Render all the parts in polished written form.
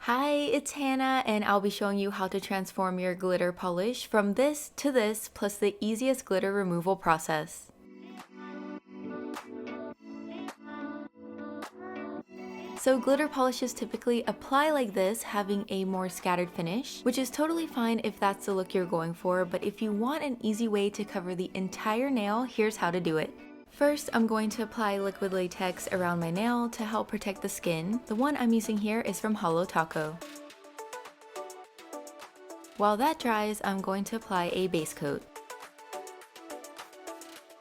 Hi, it's Hannah, and I'll be showing you how to transform your glitter polish from this to this, plus the easiest glitter removal process. So glitter polishes typically apply like this, having a more scattered finish, which is totally fine if that's the look you're going for, but if you want an easy way to cover the entire nail, here's how to do it. First, I'm going to apply liquid latex around my nail to help protect the skin. The one I'm using here is from Holo Taco. While that dries, I'm going to apply a base coat.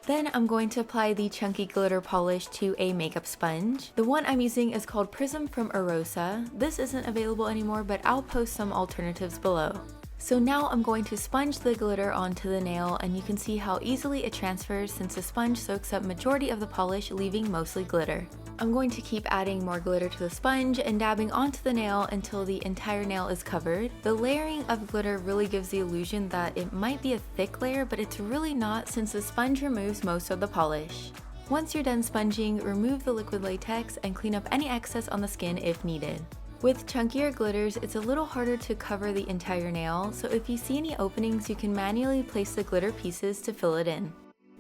Then I'm going to apply the chunky glitter polish to a makeup sponge. The one I'm using is called Prism from Orosa. This isn't available anymore, but I'll post some alternatives below. So now I'm going to sponge the glitter onto the nail, and you can see how easily it transfers since the sponge soaks up majority of the polish, leaving mostly glitter. I'm going to keep adding more glitter to the sponge and dabbing onto the nail until the entire nail is covered. The layering of glitter really gives the illusion that it might be a thick layer, but it's really not since the sponge removes most of the polish. Once you're done sponging, remove the liquid latex and clean up any excess on the skin if needed. With chunkier glitters, it's a little harder to cover the entire nail, so if you see any openings, you can manually place the glitter pieces to fill it in.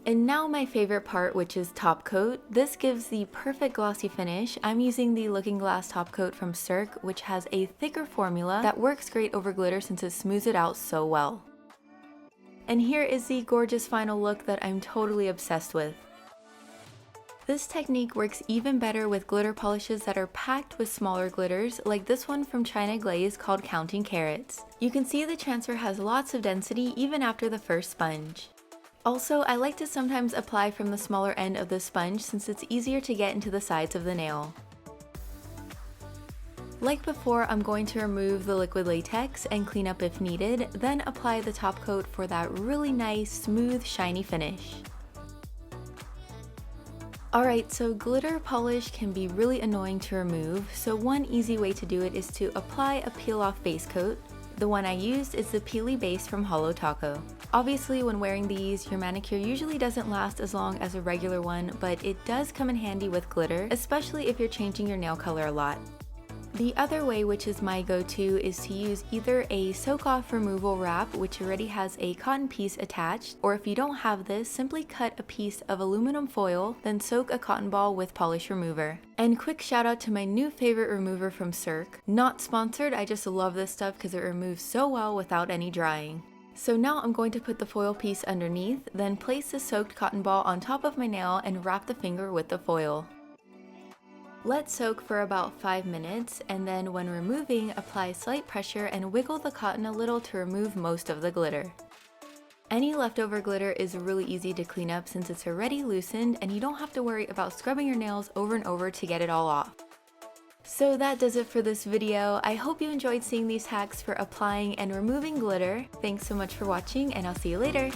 And now my favorite part, which is top coat. This gives the perfect glossy finish. I'm using the Looking Glass top coat from Cirque, which has a thicker formula that works great over glitter since it smooths it out so well. And here is the gorgeous final look that I'm totally obsessed with. This technique works even better with glitter polishes that are packed with smaller glitters, like this one from China Glaze called Counting Carats. You can see the transfer has lots of density even after the first sponge. Also, I like to sometimes apply from the smaller end of the sponge since it's easier to get into the sides of the nail. Like before, I'm going to remove the liquid latex and clean up if needed, then apply the top coat for that really nice, smooth, shiny finish. Alright, so glitter polish can be really annoying to remove, so one easy way to do it is to apply a peel-off base coat. The one I used is the Peely Base from Holo Taco. Obviously, when wearing these, your manicure usually doesn't last as long as a regular one, but it does come in handy with glitter, especially if you're changing your nail color a lot. The other way, which is my go-to, is to use either a soak-off removal wrap, which already has a cotton piece attached, or if you don't have this, simply cut a piece of aluminum foil, then soak a cotton ball with polish remover. And quick shout out to my new favorite remover from Cirque. Not sponsored, I just love this stuff because it removes so well without any drying. So now I'm going to put the foil piece underneath, then place the soaked cotton ball on top of my nail and wrap the finger with the foil. Let soak for about 5 minutes, and then when removing, apply slight pressure and wiggle the cotton a little to remove most of the glitter. Any leftover glitter is really easy to clean up since it's already loosened and you don't have to worry about scrubbing your nails over and over to get it all off. So that does it for this video. I hope you enjoyed seeing these hacks for applying and removing glitter. Thanks so much for watching, and I'll see you later!